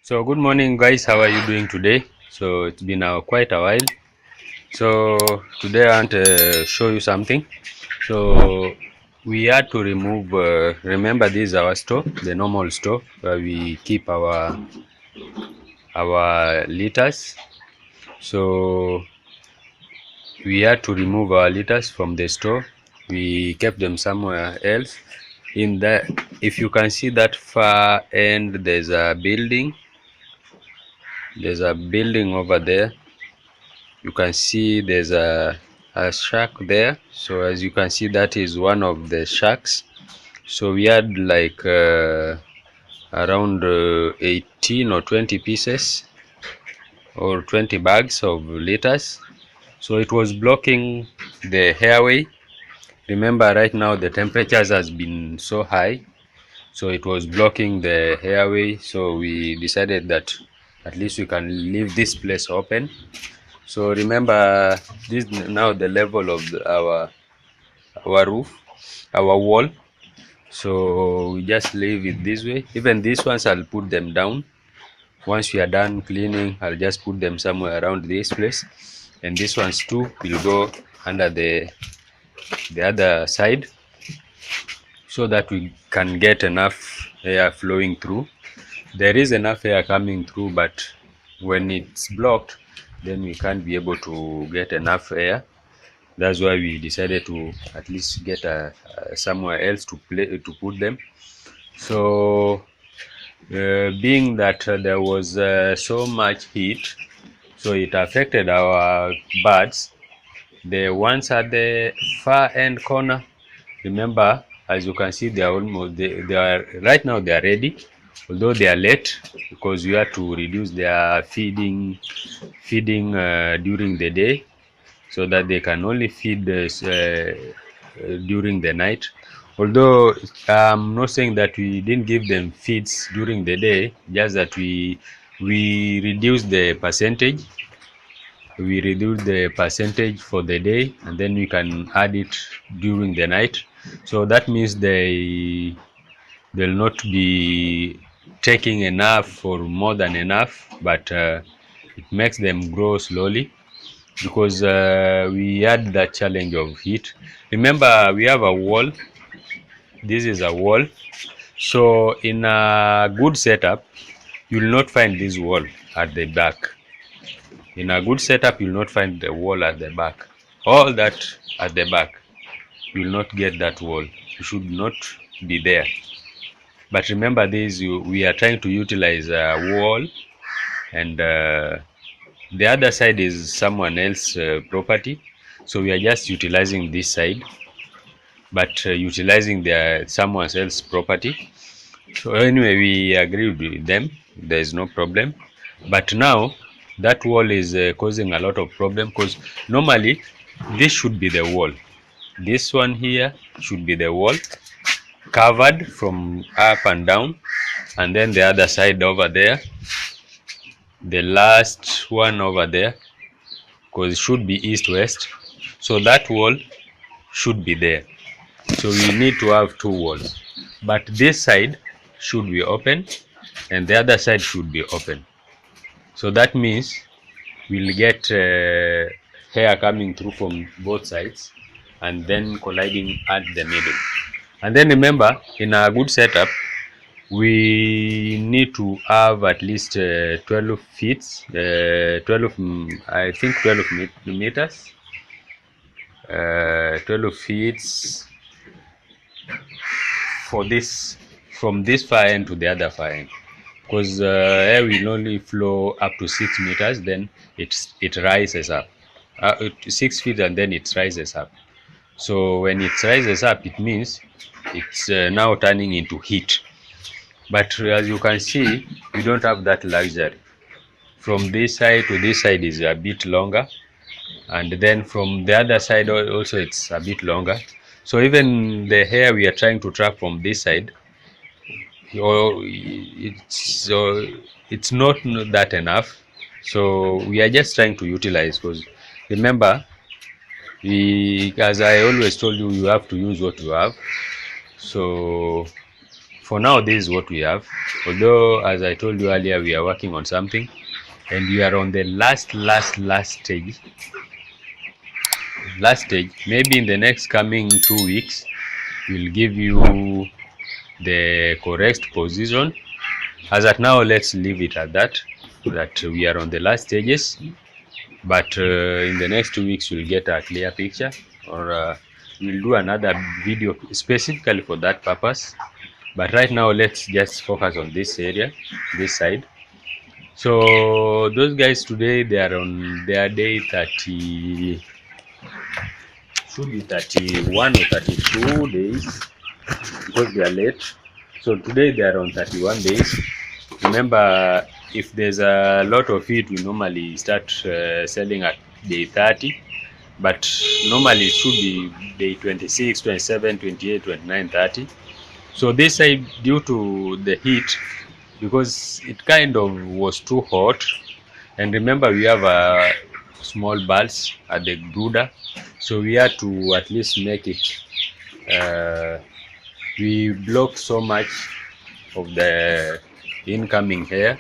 So good morning guys, how are you doing today? So it's been quite a while. So today I want to show you something. So we had to remove, remember this is our store, the normal store where we keep our litters. So we had to remove our litters from the store. We kept them somewhere else. In the, if you can see that far end, there's a building. There's a building over there. You can see there's a shack there. So as you can see, that is one of the shacks. So we had like around 18 or 20 pieces or 20 bags of litters. So it was blocking the airway. Remember, right now the temperatures has been so high, so it was blocking the airway. So we decided that at least we can leave this place open. So remember, this is now the level of our roof, our wall. So we just leave it this way. Even these ones, I'll put them down. Once we are done cleaning, I'll just put them somewhere around this place. And these ones too will go under the other side, so that we can get enough air flowing through. There is enough air coming through, but when it's blocked, then we can't be able to get enough air. That's why we decided to at least get somewhere else to put them. So being that there was so much heat, so it affected our birds. The ones at the far end corner, remember, as you can see, they are almost they are right now, they are ready, although they are late because we have to reduce their feeding during the day, so that they can only feed during the night. Although I'm not saying that we didn't give them feeds during the day, just that we reduce the percentage. We reduce the percentage for the day, and then we can add it during the night. So that means they'll not be taking enough or more than enough, but it makes them grow slowly, because we had that challenge of heat. Remember, we have a wall. This is a wall. So in a good setup, you will not find this wall at the back. In a good setup, you will not find the wall at the back. All that at the back, you will not get that wall. You should not be there. But remember this, we are trying to utilize a wall, and the other side is someone else's property. So we are just utilizing this side, but utilizing someone else's property. So anyway, we agreed with them. There is no problem. But now that wall is causing a lot of problem, because normally this should be the wall. This one here should be the wall, covered from up and down, and then the other side over there, the last one over there, because it should be east west. So that wall should be there. So we need to have two walls, but this side should be open and the other side should be open. So that means we'll get air coming through from both sides and then colliding at the middle. And then remember, in a good setup, we need to have at least 12 feet, 12 meters, 12 feet for this, from this far end to the other far end, because air will only flow up to 6 meters, then it rises up 6 feet, and then it rises up. So when it rises up, it means it's now turning into heat. But as you can see, we don't have that luxury. From this side to this side is a bit longer, and then from the other side also it's a bit longer. So even the air we are trying to trap from this side, it's not that enough. So we are just trying to utilize, because remember, as I always told you, you have to use what you have. So for now, this is what we have. Although, as I told you earlier, we are working on something, and we are on the last stage. Maybe in the next coming 2 weeks, we'll give you the correct position. As at now, let's leave it at that we are on the last stages, but in the next 2 weeks we'll get a clear picture, or we'll do another video specifically for that purpose. But right now, let's just focus on this area, this side. So those guys today, they are on their day 30, should be 31 or 32 days, because they are late. So today they are on 31 days. Remember, if there's a lot of heat, we normally start selling at day 30, but normally it should be day 26, 27, 28, 29, 30. So this side, due to the heat, because it kind of was too hot, and remember we have a small birds at the brooder, so we had to at least make it, we blocked so much of the incoming air,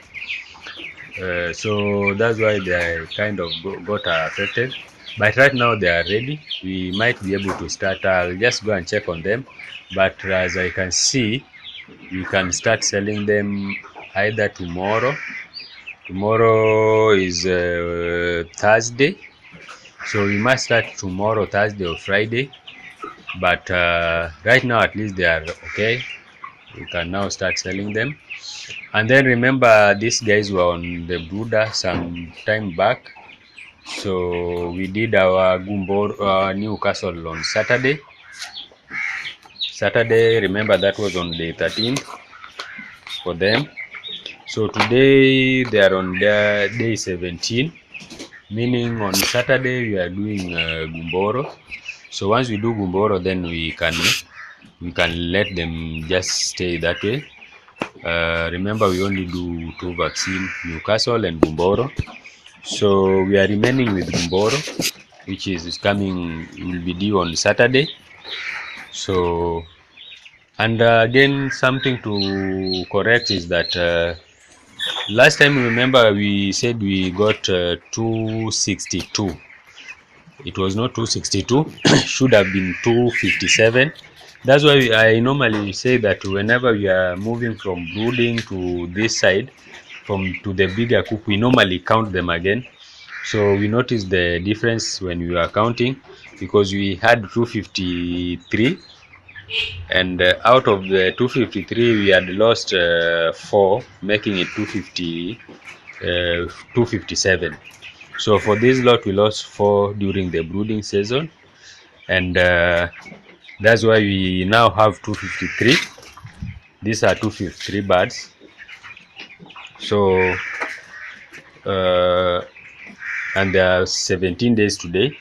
so that's why they kind of got affected. But right now they are ready. We might be able to start. I'll just go and check on them, but as I can see, we can start selling them either tomorrow. Tomorrow is Thursday, so we must start tomorrow, Thursday or Friday. But right now, at least they are okay. We can now start selling them. And then remember, these guys were on the brooder some time back, so we did our Newcastle on Saturday. Remember, that was on day 13th for them. So today they are on their day 17, meaning on Saturday we are doing Gumboro. So once we do Gumboro, then we can let them just stay that way. Remember, we only do 2 vaccines, Newcastle and Gumboro. So we are remaining with Gumboro, which is coming, will be due on Saturday. So, and again, something to correct is that last time, remember, we said we got 262. It was not 262, should have been 257. That's why I normally say that whenever we are moving from brooding to this side, to the bigger coop, we normally count them again. So we noticed the difference when we were counting, because we had 253, and out of the 253 we had lost 4, making it 257. So for this lot, we lost 4 during the brooding season, and that's why we now have 253. These are 253 birds. So and there are 17 days today,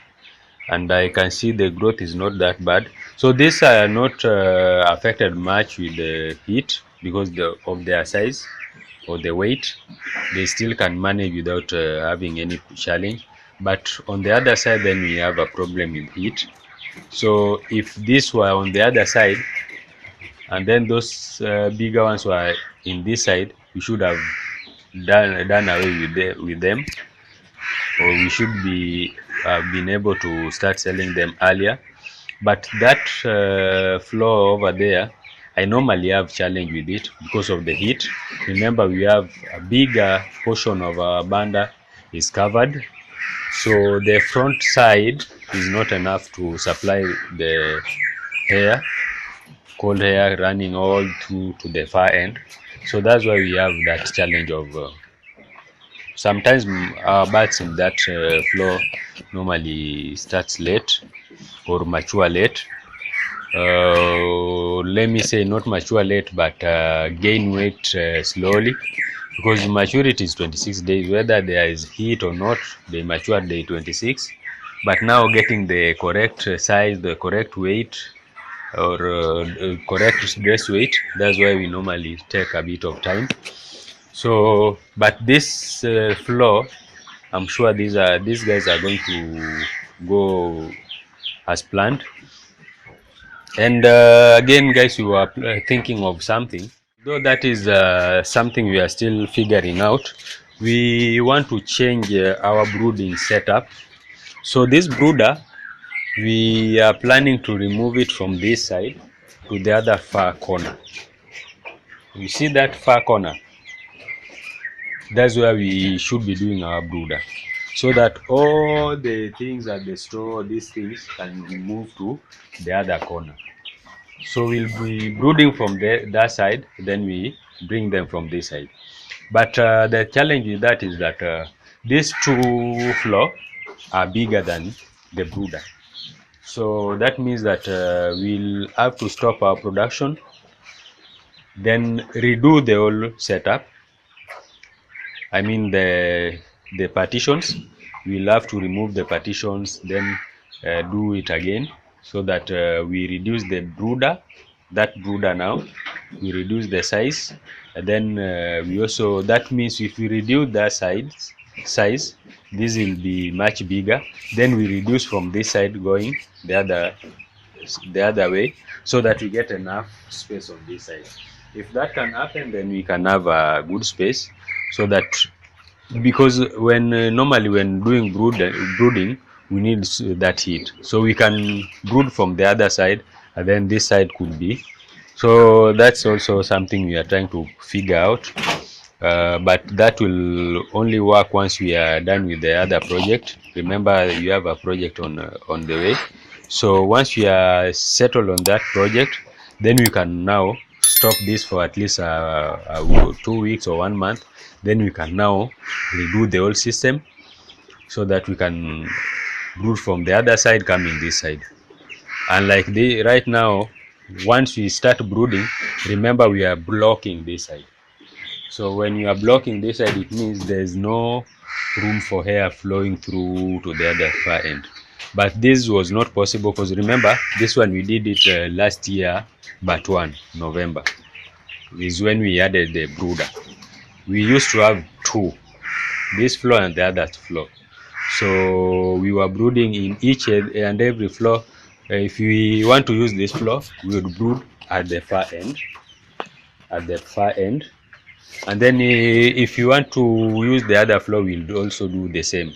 and I can see the growth is not that bad. So these are not affected much with the heat, because of their size or the weight. They still can manage without having any challenge. But on the other side, then we have a problem with heat. So if this were on the other side, and then those bigger ones were in this side, we should have done away with them, or we should be been able to start selling them earlier. But that floor over there, I normally have challenge with it because of the heat. Remember, we have a bigger portion of our banda is covered, so the front side is not enough to supply the air, cold air running all through to the far end. So that's why we have that challenge of sometimes our birds in that floor normally starts late or mature late. Let me say not mature late, but gain weight slowly, because maturity is 26 days. Whether there is heat or not, they mature day 26. But now getting the correct size, the correct weight, or correct dress weight, that's why we normally take a bit of time. So, but this floor, I'm sure these guys are going to go as planned. And again, guys, we were thinking of something. Though that is something we are still figuring out. We want to change our brooding setup. So this brooder, we are planning to remove it from this side to the other far corner. You see that far corner? That's where we should be doing our brooder, so that all the things at the store, these things can move to the other corner. So we'll be brooding from that side, then we bring them from this side. But the challenge with that is that these two floor are bigger than the brooder. So that means that we'll have to stop our production, then redo the whole setup. I mean the partitions. We'll have to remove the partitions, then do it again, so that we reduce the brooder. That brooder now, we reduce the size, and then we also, that means if we reduce that size, this will be much bigger. Then we reduce from this side going the other way, so that we get enough space on this side. If that can happen, then we can have a good space, so that, because when normally when doing brooding, we need that heat, so we can brood from the other side, and then this side could be. So that's also something we are trying to figure out, but that will only work once we are done with the other project. Remember, you have a project on the way. So once we are settled on that project, then we can now stop this for at least 2 weeks or 1 month. Then we can now redo the whole system, so that we can brood from the other side coming this side. And like the right now, once we start brooding, remember we are blocking this side. So when you are blocking this side, it means there's no room for air flowing through to the other far end. But this was not possible, because remember, this one we did it last year, but 1 November is when we added the brooder. We used to have two, this floor and the other floor. So we were brooding in each and every floor. If we want to use this floor, we would brood at the far end, and then if you want to use the other floor, we'll also do the same.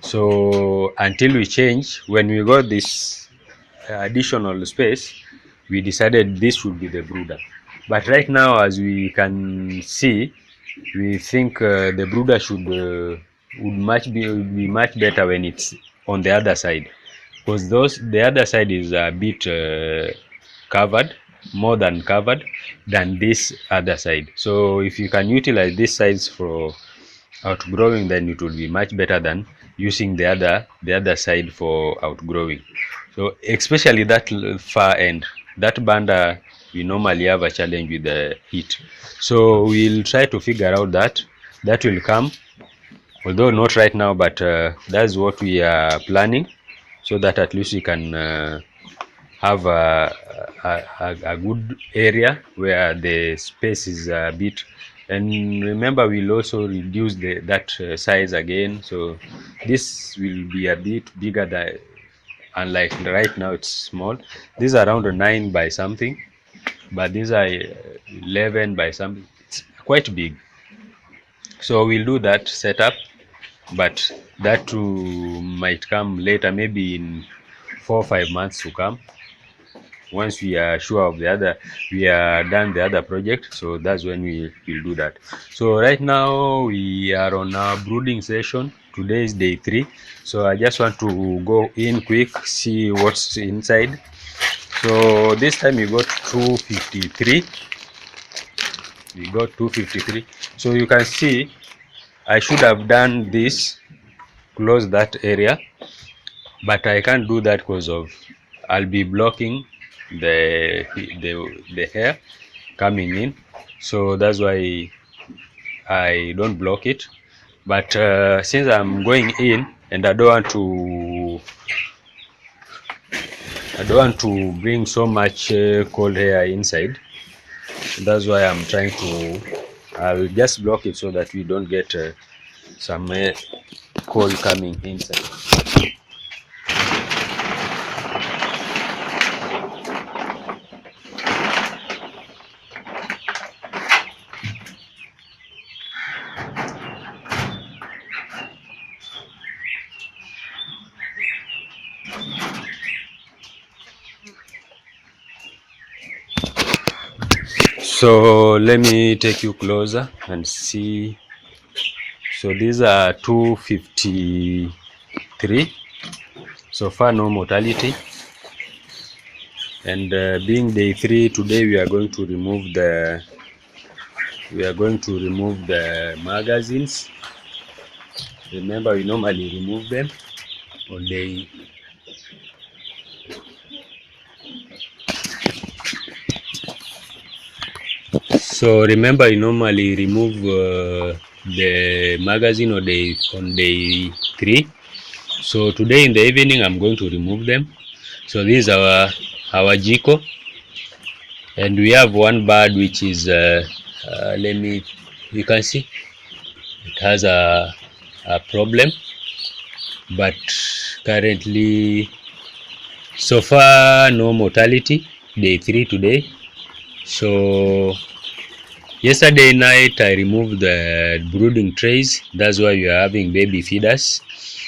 So until we change, when we got this additional space, we decided this should be the brooder. But right now, as we can see, we think the brooder would be much better when it's on the other side, because the other side is a bit covered, more than covered than this other side. So if you can utilize this size for outgrowing, then it will be much better than using the other side for outgrowing. So especially that far end, that banda, we normally have a challenge with the heat. So we'll try to figure out that will come, although not right now, but that's what we are planning, so that at least we can have a good area where the space is a bit. And remember, we'll also reduce that size again, so this will be a bit bigger than, unlike right now it's small. These are around 9 by something, but these are 11 by something. It's quite big. So we'll do that setup, but that too might come later, maybe in 4 or 5 months to come, once we are sure of we are done the other project. So that's when we will do that. So right now we are on our brooding session. Today is day 3, so I just want to go in quick, see what's inside. So this time we got 253. So you can see I should have done this, close that area, but I can't do that because of I'll be blocking the air coming in. So that's why I don't block it. But since I'm going in and I don't want to bring so much cold air inside, that's why I'm trying to, I'll just block it so that we don't get some cold coming inside. So let me take you closer and see. So these are 253. So far no mortality. And being day 3, today we are going to remove the magazines. Remember, we normally remove them on day. So remember, you normally remove the magazine on day 3. So today in the evening, I'm going to remove them. So this is our jiko, and we have one bird which is you can see it has a problem, but currently so far no mortality. Day 3 today. So yesterday night I removed the brooding trays. That's why we are having baby feeders.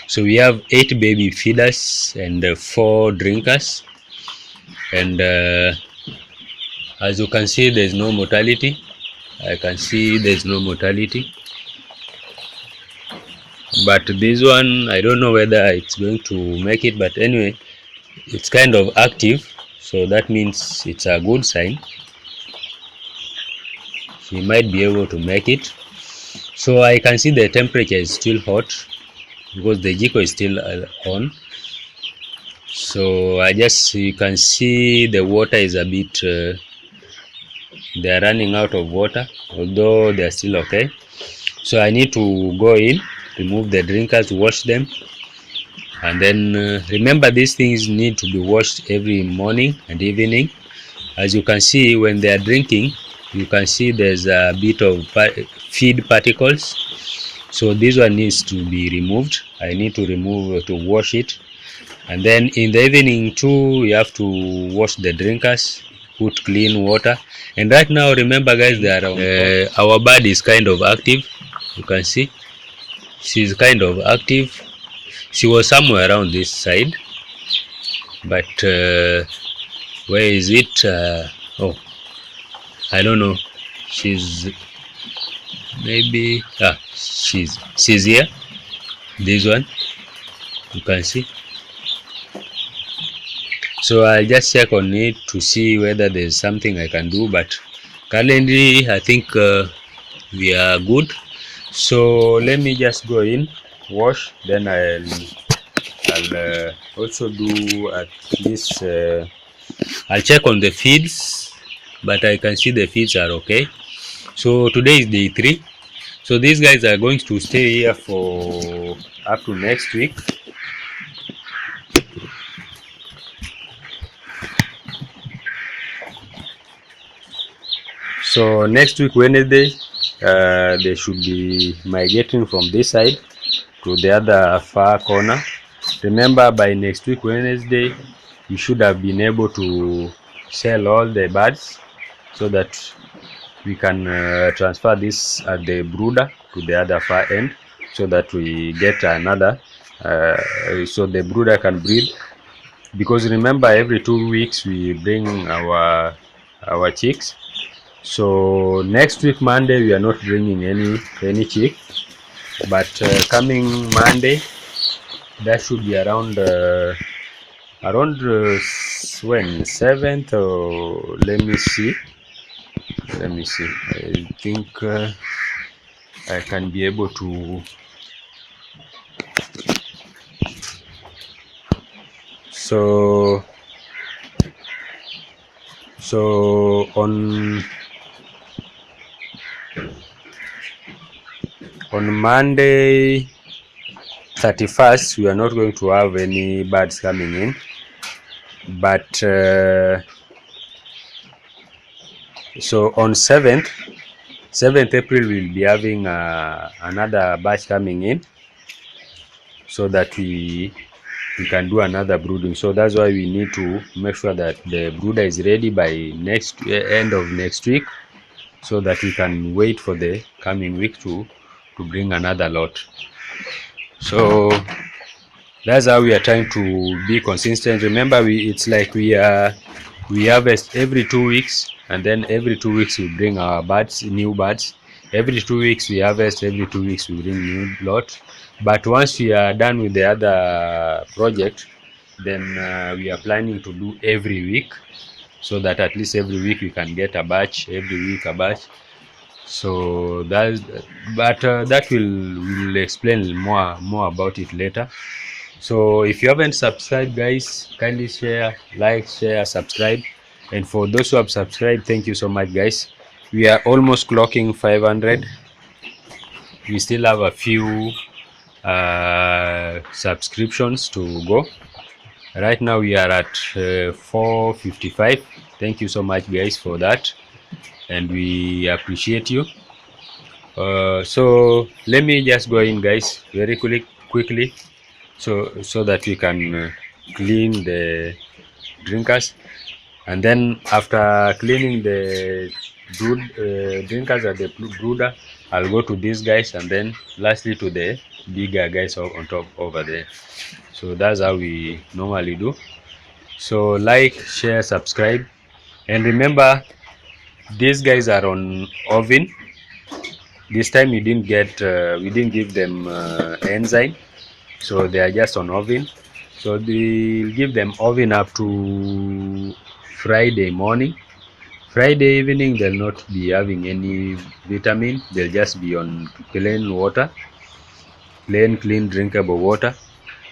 So we have 8 baby feeders and 4 drinkers. And as you can see, there's no mortality. I can see there's no mortality. But this one, I don't know whether it's going to make it. But anyway, it's kind of active. So that means it's a good sign. She might be able to make it. So I can see the temperature is still hot because the jiko is still on. So you can see the water is a bit they are running out of water, although they are still okay. So I need to go in, remove the drinkers, wash them, and then remember, these things need to be washed every morning and evening. As you can see, when they are drinking, you can see there's a bit of feed particles. So this one needs to be removed. I need to wash it. And then in the evening too, you have to wash the drinkers, put clean water. And right now, remember guys, our bird is kind of active. You can see she's kind of active. She was somewhere around this side, but where is it? Oh, I don't know. She's maybe she's here. This one, you can see. So I'll just check on it to see whether there's something I can do, but currently I think we are good. So let me just go in, wash, then I'll also do at least I'll check on the feeds, but I can see the feeds are okay. So today is day 3. So these guys are going to stay here for up to next week. So next week Wednesday, they should be migrating from this side to the other far corner. Remember, by next week Wednesday, we should have been able to sell all the birds so that we can transfer this at the brooder to the other far end, so that we get another so the brooder can breed. Because remember, every 2 weeks we bring our chicks. So next week Monday we are not bringing any chick, but coming Monday, that should be around when 7th, or let me see. I think I can be able to. So on Monday 31st, we are not going to have any birds coming in, but so on 7th April we'll be having another batch coming in, so that we can do another brooding. So that's why we need to make sure that the brooder is ready by end of next week, so that we can wait for the coming week to bring another lot. So that's how we are trying to be consistent. Remember, it's like we harvest every 2 weeks. and then every 2 weeks we bring our birds, new birds. Every 2 weeks we harvest, every 2 weeks we bring new lot. But once we are done with the other project, then we are planning to do every week, so that at least every week we can get a batch, every week a batch. So that, but that will explain more about it later. So if you haven't subscribed, guys, kindly share, like, share, subscribe. And for those who have subscribed, thank you so much, guys. We are almost clocking 500. We still have a few subscriptions to go. Right now we are at 455. Thank you so much, guys, for that, and we appreciate you. So let me just go in, guys, very quickly, so that we can clean the drinkers, and then after cleaning the drinkers at the brooder, I'll go to these guys, and then lastly to the bigger guys on top over there. So that's how we normally do. So like, share, subscribe, and remember, these guys are on oven. This time we didn't give them enzyme, so they are just on oven. So we'll give them oven up to Friday morning. Friday evening they'll not be having any vitamin, they'll just be on plain water, plain clean drinkable water.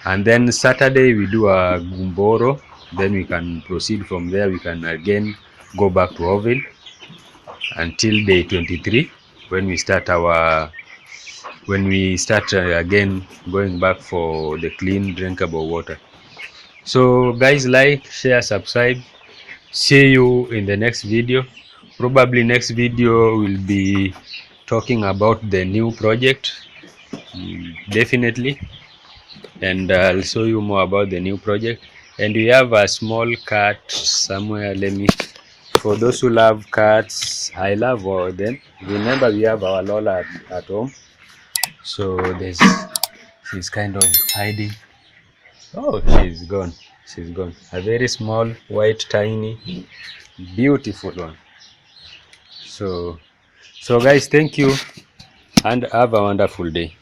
And then Saturday we do a gumboro, then we can proceed from there. We can again go back to oven until day 23, when we start again going back for the clean drinkable water. So guys, like, share, subscribe. See you in the next video. Probably next video will be talking about the new project, definitely, and I'll show you more about the new project. And we have a small cat somewhere. Let me, for those who love cats, I love all of them. Remember, we have our Lola at home, so she's kind of hiding. Oh, she's gone. A very small, white, tiny, beautiful one. So guys, thank you and have a wonderful day.